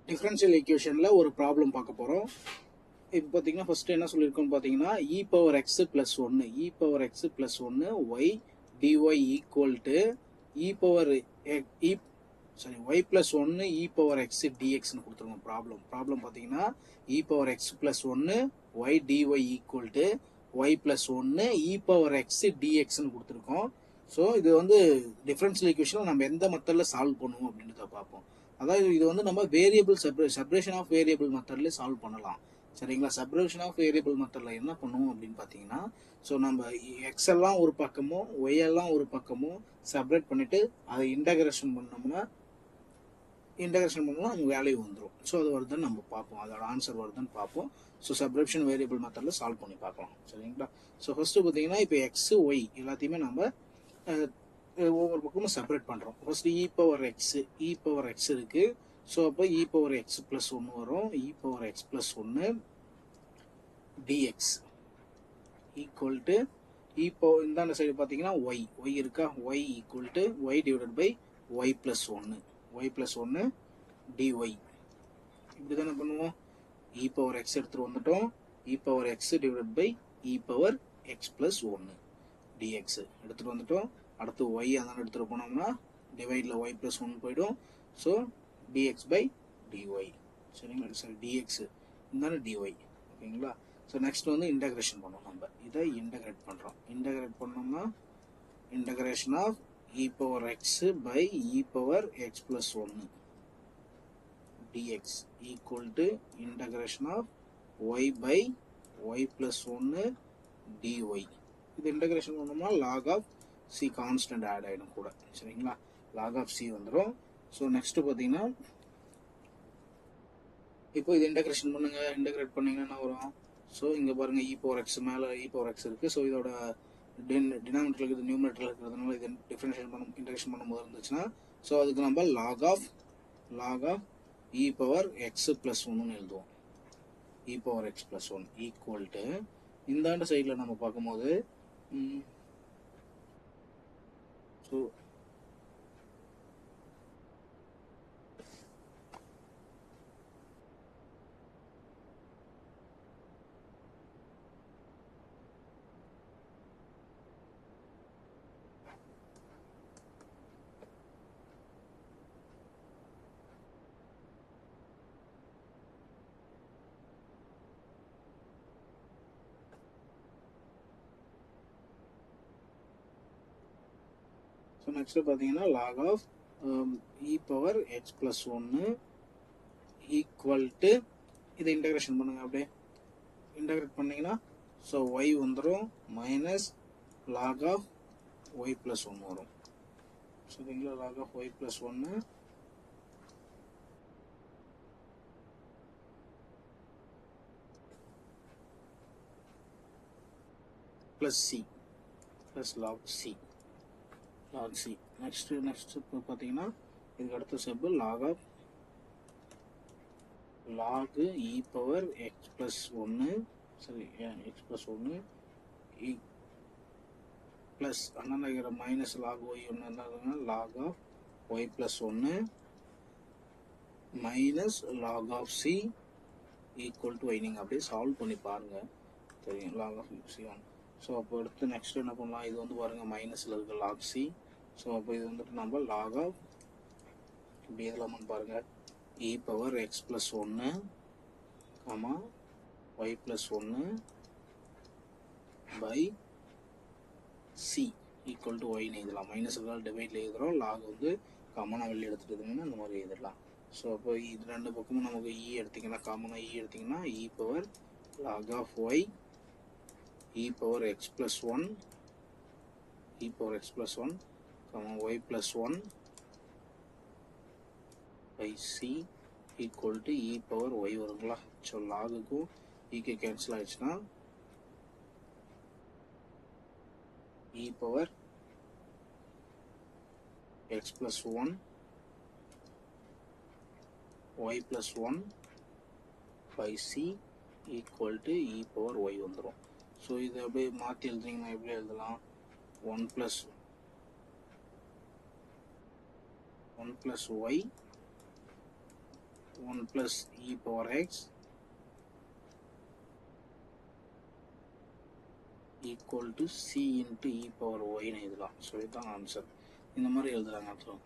Differential ஈக்குவேஷனில் ஒரு problem பார்க்க போகிறோம். இப்போ பார்த்தீங்கன்னா ஃபஸ்ட்டு என்ன சொல்லியிருக்கோம்னு பார்த்தீங்கன்னா இ பவர் எக்ஸ் ப்ளஸ் ஒன்று இ பவர் எக்ஸ் ப்ளஸ் ஒன்று y dy equal to e power e sorry y plus ஒன்று இ பவர் எக்ஸ் டிஎக்ஸ்னு கொடுத்துருக்கோம். ப்ராப்ளம் பார்த்தீங்கன்னா இ பவர் எக்ஸ் ப்ளஸ் ஒன்று y dy equal to y plus ஒன்று e power x டிஎக்ஸ்னு கொடுத்துருக்கோம். So இது வந்து டிஃபரன்ஷியல் ஈக்குவேஷனில் நம்ம எந்த மெத்தடில் சால்வ் பண்ணுவோம் அப்படின்றத பார்ப்போம். அதாவது இது வந்து நம்ம வேரியபிள் செப்பரேஷன் ஆஃப் வேரியபிள் மெத்தட்ல சால்வ் பண்ணலாம். சரிங்களா? செப்பரேஷன் ஆஃப் வேரியபிள் மெத்தட்ல என்ன பண்ணுவோம் அப்படின்னு பார்த்தீங்கன்னா, ஸோ நம்ம எக்ஸ் எல்லாம் ஒரு பக்கமும் ஒய் எல்லாம் ஒரு பக்கமும் செப்பரேட் பண்ணிட்டு அதை இன்டகிரேஷன் பண்ணோம்னா நமக்கு வேல்யூ வந்துடும். ஸோ அது வருதுன்னு நம்ம பார்ப்போம், அதோட ஆன்சர் வருதுன்னு பார்ப்போம். ஸோ செப்பரேஷன் வேரியபிள் மெத்தடில் சால்வ் பண்ணி பார்க்கலாம். சரிங்களா? ஸோ ஃபர்ஸ்ட் பார்த்தீங்கன்னா இப்போ எக்ஸ் ஒய் எல்லாத்தையுமே நம்ம ஒவ்வொரு பக்கமும் செப்பரேட் பண்ணுறோம். ஃபர்ஸ்ட் இ பவர் எக்ஸ் இருக்கு. ஸோ அப்போ இ பவர் எக்ஸ் ப்ளஸ் ஒன்று வரும். இ பவர் எக்ஸ் ப்ளஸ் ஒன்று டிஎக்ஸ் ஈக்குவல் டு இந்தாண்ட சைடு பார்த்தீங்கன்னா ஒய் இருக்கா, y equal to y divided by y plus ஒன்று டிஒய். இப்படி தானே பண்ணுவோம். இ பவர் எக்ஸ் எடுத்துகிட்டு வந்துட்டோம். E power x divided by e power x plus ஒன்று டிஎக்ஸ் எடுத்துகிட்டு வந்துட்டோம். அடுத்து ஒய் அதான் எடுத்துகிட்டு போனோம்னா டிவைடில் ஒய் ப்ளஸ் ஒன்று போயிடும். So dx by dy. சரிங்களா? சரி, டிஎக்ஸ் இருந்தாலும் டிஒய். ஓகேங்களா? ஸோ நெக்ஸ்ட் வந்து இன்டகிரேஷன் பண்ணுவோம். நம்ம இதை இன்டகிரேட் பண்ணுறோம். இன்டகிரேட் பண்ணோம்னா integration of e power x by e power x plus ஒன்று dx equal to integration of y by y plus ஒன்று டிஒய். இது இன்டகிரேஷன் பண்ணோம்னா log of c constant add ஆகிடும் கூட. சரிங்களா? லாக் ஆஃப் சி வந்துடும். ஸோ நெக்ஸ்ட் பார்த்தீங்கன்னா இப்போ இது இன்டகிரேஷன் பண்ணுங்க. இன்டகிரேட் பண்ணீங்கன்னா என்ன வரும்? ஸோ இங்கே பாருங்க இ பவர் எக்ஸ் மேலே இ பவர் எக்ஸ் இருக்குது. ஸோ இதோட டினாமினேட்டர் இருக்குது, நியூமினேட்டர் இருக்கிறதுனால இது இன்டகிரேஷன் பண்ணும்போது இருந்துச்சுன்னா ஸோ அதுக்கு நம்ம log of e power x plus ஒன்றுன்னு எழுதுவோம். E power x plus one equal to இந்தாண்ட சைடில் நம்ம பார்க்கும்போது ஸோ ஸோ நெக்ஸ்ட் பார்த்தீங்கன்னா log of e power x plus ஒன்று ஈக்குவல் டு இதை இன்டகிரேஷன் பண்ணுங்க. அப்படியே இன்டகிரேட் பண்ணிங்கன்னா ஸோ ஒய் வந்துடும் minus log of y plus ஒன்று வரும். சரிங்களா? லாக் ஆஃப் ஒய் ப்ளஸ் ஒன்று plus c plus log c. Next பார்த்தீங்கன்னா இதுக்கு அடுத்த step log e power x plus ஒன்று எக்ஸ் ப்ளஸ் ஒன்று ப்ளஸ் அண்ணா மைனஸ் லாக் ஒய் ஒன்று இருந்தால் லாக் ஆஃப் ஒய் ப்ளஸ் ஒன்று minus log of c equal to y. நீங்கள் அப்படியே சால்வ் பண்ணி பாருங்கள், தெரியும். Log of c one. So அப்போ அடுத்து நெக்ஸ்ட் என்ன பண்ணலாம்? இது வந்து பாருங்கள் மைனஸில் இருக்க லாக் சி. ஸோ அப்போ இது வந்துட்டு நம்ம லாக் ஆஃப் இப்படி எதெல்லாமான்னு பாருங்கள் இ பவர் எக்ஸ் ப்ளஸ் ஒன்று ஒய் ப்ளஸ் ஒன்று பை சி ஈக்குவல் டு ஒய்னு எழுதலாம். மைனஸ் இருந்தால் டிவைடில் எழுதுகிறோம். லாக் வந்து காமனாக வெளியே எடுத்துகிட்டு அந்த மாதிரி எழுதலாம். ஸோ அப்போ இது ரெண்டு பக்கமும் நமக்கு இ எடுத்திங்கன்னா காமனாக இ எடுத்திங்கன்னா e power log of y e power x plus one y plus one by c equal to e power y வருங்களா? ஸோ லாகுக்கும் இக்கு கேன்சல் ஆயிடுச்சுன்னா e power x plus one y plus one by c equal to e power y வந்துடும். So இதை அப்படியே மாற்றி எழுதுனீங்கன்னா எப்படி எழுதலாம்? One plus y 1 plus e power x equal to c into e power y ன்னு எழுதலாம். ஸோ இதுதான் ஆன்சர். இந்த மாதிரி எழுதுறாங்க. அப்புறம்